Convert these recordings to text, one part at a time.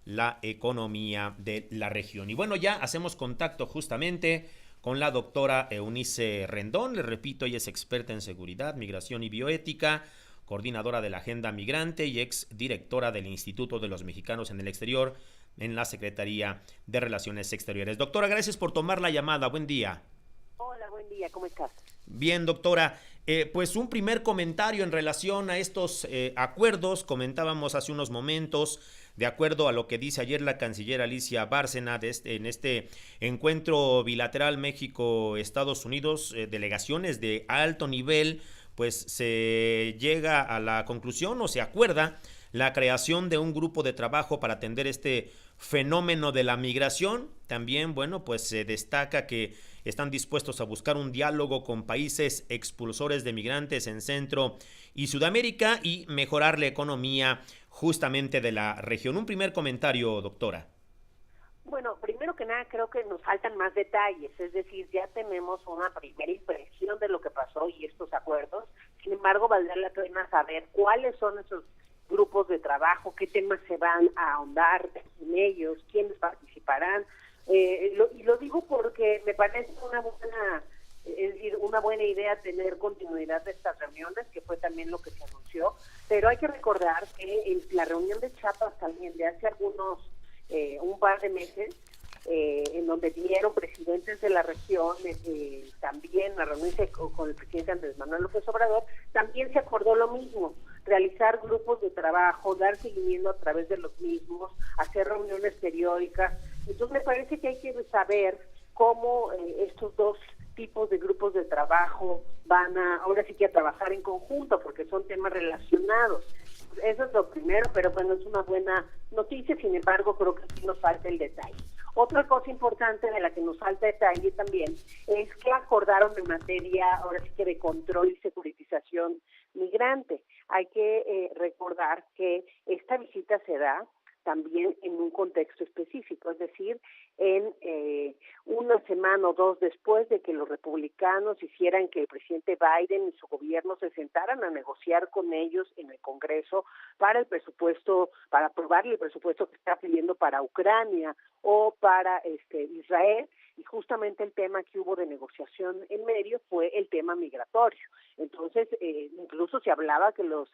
la economía de la región. Y bueno, ya hacemos contacto justamente con la doctora Eunice Rendón. Le repito, ella es experta en seguridad, migración y bioética, coordinadora de la Agenda Migrante y ex directora del Instituto de los Mexicanos en el Exterior en la Secretaría de Relaciones Exteriores. Doctora, gracias por tomar la llamada. Buen día. Hola, buen día, ¿cómo estás? Bien, doctora. Pues un primer comentario en relación a estos acuerdos. Comentábamos hace unos momentos, de acuerdo a lo que dice ayer la canciller Alicia Bárcena en este encuentro bilateral México-Estados Unidos, delegaciones de alto nivel, pues se llega a la conclusión o se acuerda la creación de un grupo de trabajo para atender este fenómeno de la migración. También, bueno, pues se destaca que están dispuestos a buscar un diálogo con países expulsores de migrantes en Centro y Sudamérica y mejorar la economía justamente de la región. Un primer comentario, doctora. Bueno, primero que nada creo que nos faltan más detalles, es decir, ya tenemos una primera impresión de lo que pasó y estos acuerdos. Sin embargo, valdría la pena saber cuáles son esos grupos de trabajo, qué temas se van a ahondar en ellos, quiénes participarán. Y lo digo porque me parece una buena idea tener continuidad de estas reuniones, que fue también lo que se anunció, pero hay que recordar que en la reunión de Chiapas también de hace un par de meses, en donde vinieron presidentes de la región, también a reunirse con el presidente Andrés Manuel López Obrador, también se acordó lo mismo, realizar grupos de trabajo, dar seguimiento a través de los mismos, hacer reuniones periódicas. Entonces me parece que hay que saber cómo estos dos tipos de grupos de trabajo van ahora sí que a trabajar en conjunto, porque son temas relacionados. Eso es lo primero, pero bueno, es una buena noticia. Sin embargo, creo que sí nos falta el detalle. Otra cosa importante de la que nos falta detalle también es que acordaron en materia, ahora sí que de control y securitización migrante. Hay que recordar que esta visita se da también en un contexto específico, es decir, en una semana o dos después de que los republicanos hicieran que el presidente Biden y su gobierno se sentaran a negociar con ellos en el Congreso para el presupuesto, para aprobarle el presupuesto que está pidiendo para Ucrania o para Israel, y justamente el tema que hubo de negociación en medio fue el tema migratorio. Entonces, incluso se hablaba que los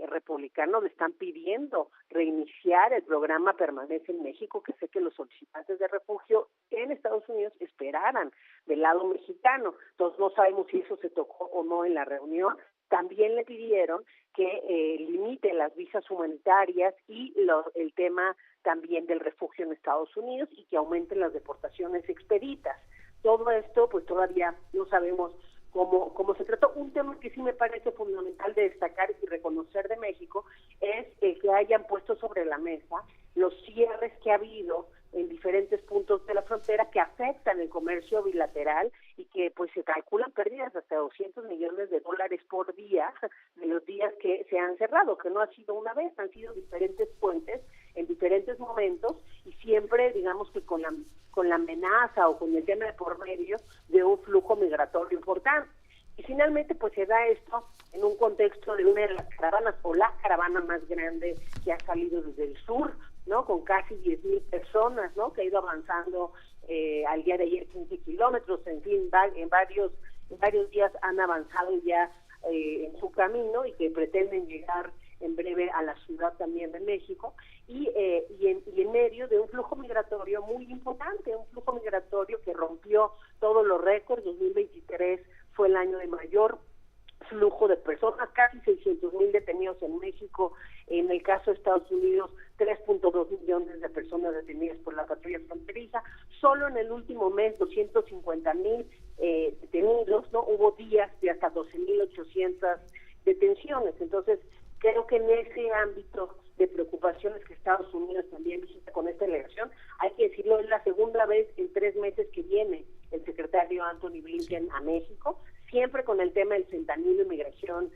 republicanos le están pidiendo reiniciar el programa Permanece en México, que sé que los solicitantes de refugio en Estados Unidos esperaran del lado mexicano. Entonces, no sabemos si eso se tocó o no en la reunión. También le pidieron que limite las visas humanitarias y el tema también del refugio en Estados Unidos y que aumenten las deportaciones expeditas. Todo esto, pues todavía no sabemos cómo se trató. Un tema que sí me parece fundamental de destacar y reconocer de México es que hayan puesto sobre la mesa los cierres que ha habido en diferentes puntos de la frontera que afectan el comercio bilateral y que pues se calculan pérdidas hasta $200 millones por día de los días que se han cerrado, que no ha sido una vez, han sido diferentes puentes en diferentes momentos y siempre digamos que con la amenaza o con el tema de por medio de un flujo migratorio importante. Y finalmente pues se da esto en un contexto de una de las caravanas o la caravana más grande que ha salido desde el sur, ¿no? Con casi 10,000 personas, ¿no? Que ha ido avanzando al día de ayer 15 kilómetros, en fin, en varios días han avanzado ya en su camino y que pretenden llegar en breve a la ciudad también de México y en medio de un flujo migratorio muy importante, un flujo migratorio que rompió todos los récords. 2023 fue el año de mayor flujo de personas, casi 600,000 detenidos en México. En el caso de Estados Unidos, 3.2 millones de personas detenidas por la patrulla fronteriza. Solo en el último mes, 250,000 detenidos, ¿no? Hubo días de hasta 12,800 detenciones. Entonces, creo que en ese ámbito de preocupaciones que Estados Unidos también visita con esta elección, hay que decirlo, es la segunda vez en 3 meses que viene el secretario Anthony Blinken a México, siempre con el tema del fentanilo y migración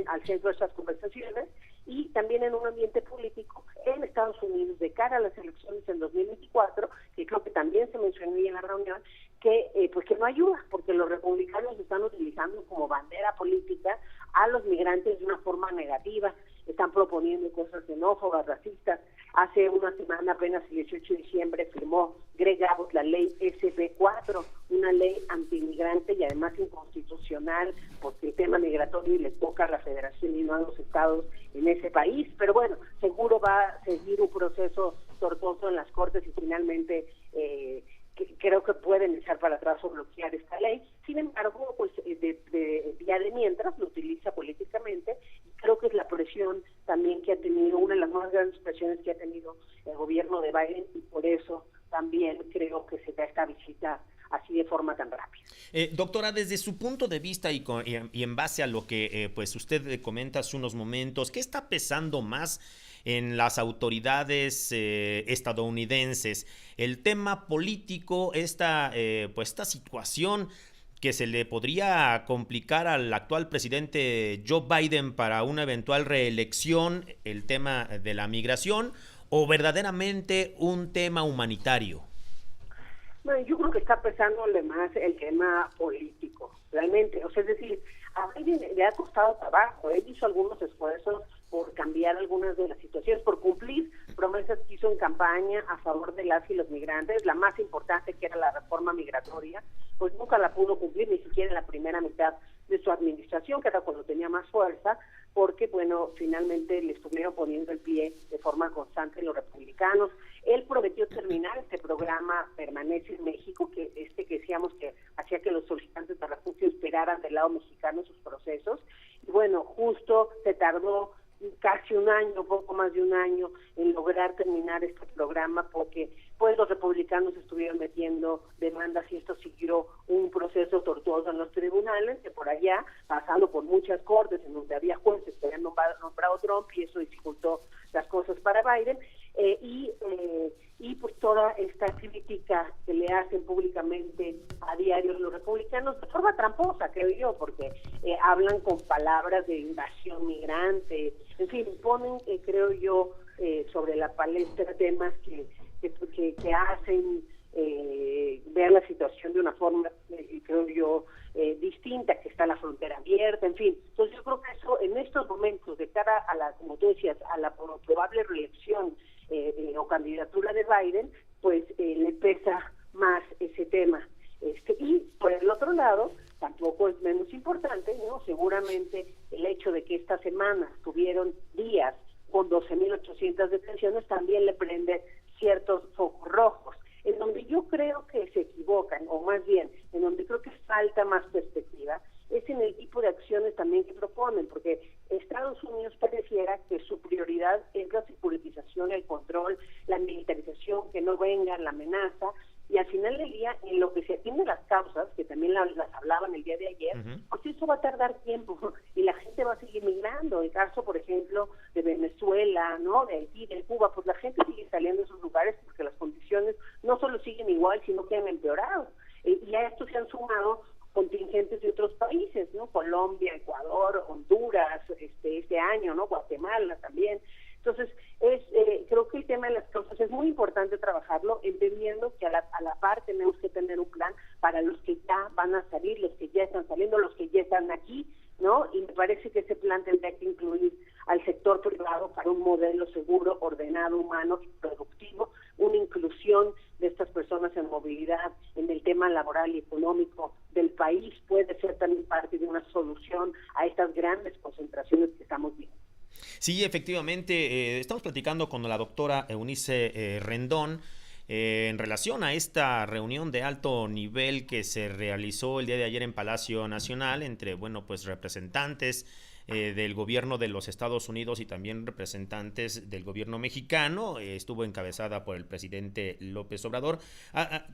al centro de estas conversaciones, y también en un ambiente político en Estados Unidos de cara a las elecciones en 2024, que creo que también se mencionó ahí en la reunión, que pues que no ayuda, porque los republicanos están utilizando como bandera política a los migrantes de una forma negativa, están proponiendo cosas xenófobas, racistas, Hace una semana, apenas el 18 de diciembre, firmó Greg Abbott la ley SB4, una ley antimigrante y además inconstitucional, porque el tema migratorio le toca a la Federación y no a los estados en ese país. Pero bueno, seguro va a seguir un proceso tortuoso en las Cortes y finalmente creo que pueden echar para atrás o bloquear esta ley. Sin embargo, pues día de mientras lo utiliza políticamente, y creo que es la presión también que ha tenido, una de las más grandes presiones que ha tenido el gobierno de Biden, y por eso también creo que se da esta visita así de forma tan rápida. Doctora, desde su punto de vista y en base a lo que pues usted comenta hace unos momentos, ¿qué está pesando más en las autoridades estadounidenses? El tema político, esta situación que se le podría complicar al actual presidente Joe Biden para una eventual reelección, el tema de la migración, o verdaderamente un tema humanitario. Bueno, yo creo que está pesándole más el tema político, realmente. O sea, es decir, a Biden le ha costado trabajo. Él hizo algunos esfuerzos por cambiar algunas de las situaciones, por cumplir promesas que hizo en campaña a favor de las y los migrantes. La más importante, que era la reforma migratoria, pues nunca la pudo cumplir, ni siquiera en la primera mitad de su administración, que era cuando tenía más fuerza, porque, bueno, finalmente le estuvieron poniendo el pie de forma constante los republicanos. Él prometió terminar este programa Permanece en México, que decíamos que hacía que los solicitantes de refugio esperaran del lado mexicano sus procesos, y bueno, justo se tardó casi un año, poco más de un año, en lograr terminar este programa, porque pues los republicanos estuvieron metiendo demandas y esto siguió un proceso tortuoso en los tribunales, que por allá, pasando por muchas cortes en donde había jueces que habían nombrado Trump, y eso dificultó las cosas para Biden, y pues toda esta crítica que le hacen públicamente a diario los republicanos, de forma tramposa, creo yo, porque hablan con palabras de invasión migrante, en fin, ponen, creo yo, sobre la palestra temas que hacen ver la situación de una forma, creo yo, distinta, que está la frontera abierta, en fin. Entonces yo creo que eso, en estos momentos, de cara a la, como tú decías, a la probable reelección o candidatura de Biden, pues le pesa más ese tema. Y por el otro lado, tampoco es menos importante, ¿no? Seguramente el hecho de que esta semana tuvieron días con 12.800 detenciones también le prende ciertos focos rojos, en donde yo creo que se equivocan, o más bien, en donde creo que falta más perspectiva, es en el tipo de acciones también que proponen, porque Estados Unidos pareciera que su prioridad es la securitización, el control, la militarización, que no venga la amenaza, y al final del día, en lo que se atiende las causas, que también las hablaban el día de ayer, pues eso va a tardar tiempo, y la gente va a seguir migrando. El caso, por ejemplo, de Venezuela, ¿no?, de Haití, de Cuba, pues la gente sigue saliendo de esos lugares porque las condiciones no solo siguen igual, sino que han empeorado. Y a esto se han sumado contingentes de otros países, ¿no?, Colombia, Ecuador, Honduras, este año, ¿no?, Guatemala también. Entonces, creo que el tema de las causas es muy importante trabajarlo, entendiendo que a la par tenemos que tener un plan para los que ya van a salir, los que ya están saliendo, los que ya están aquí, ¿no? Y me parece que ese plan tendría que incluir al sector privado para un modelo seguro, ordenado, humano y productivo, una inclusión de estas personas en movilidad, en el tema laboral y económico del país, puede ser también parte de una solución a estas grandes concentraciones que estamos viendo. Sí, efectivamente, estamos platicando con la doctora Eunice Rendón en relación a esta reunión de alto nivel que se realizó el día de ayer en Palacio Nacional entre, bueno, pues representantes del gobierno de los Estados Unidos y también representantes del gobierno mexicano. Estuvo encabezada por el presidente López Obrador.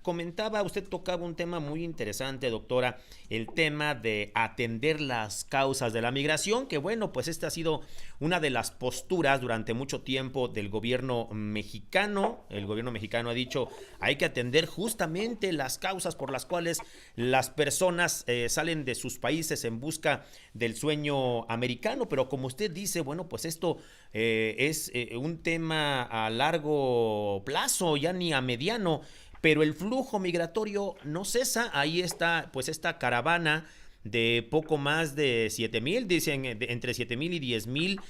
Comentaba, usted tocaba un tema muy interesante, doctora, el tema de atender las causas de la migración, que bueno, pues esta ha sido una de las posturas durante mucho tiempo del gobierno mexicano. El gobierno mexicano ha dicho, hay que atender justamente las causas por las cuales las personas salen de sus países en busca del sueño americano, pero como usted dice, bueno, pues esto es un tema a largo plazo, ya ni a mediano, pero el flujo migratorio no cesa. Ahí está pues esta caravana de poco más de 7,000, dicen entre 7,000 y 10,000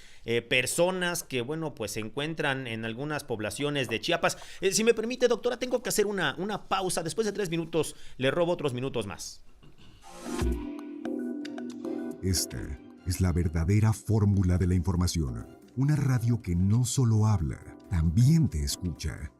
personas que, bueno, pues se encuentran en algunas poblaciones de Chiapas. Si me permite, doctora, tengo que hacer una pausa. Después de 3 minutos, le robo otros minutos más. Esta es la verdadera fórmula de la información. Una radio que no solo habla, también te escucha.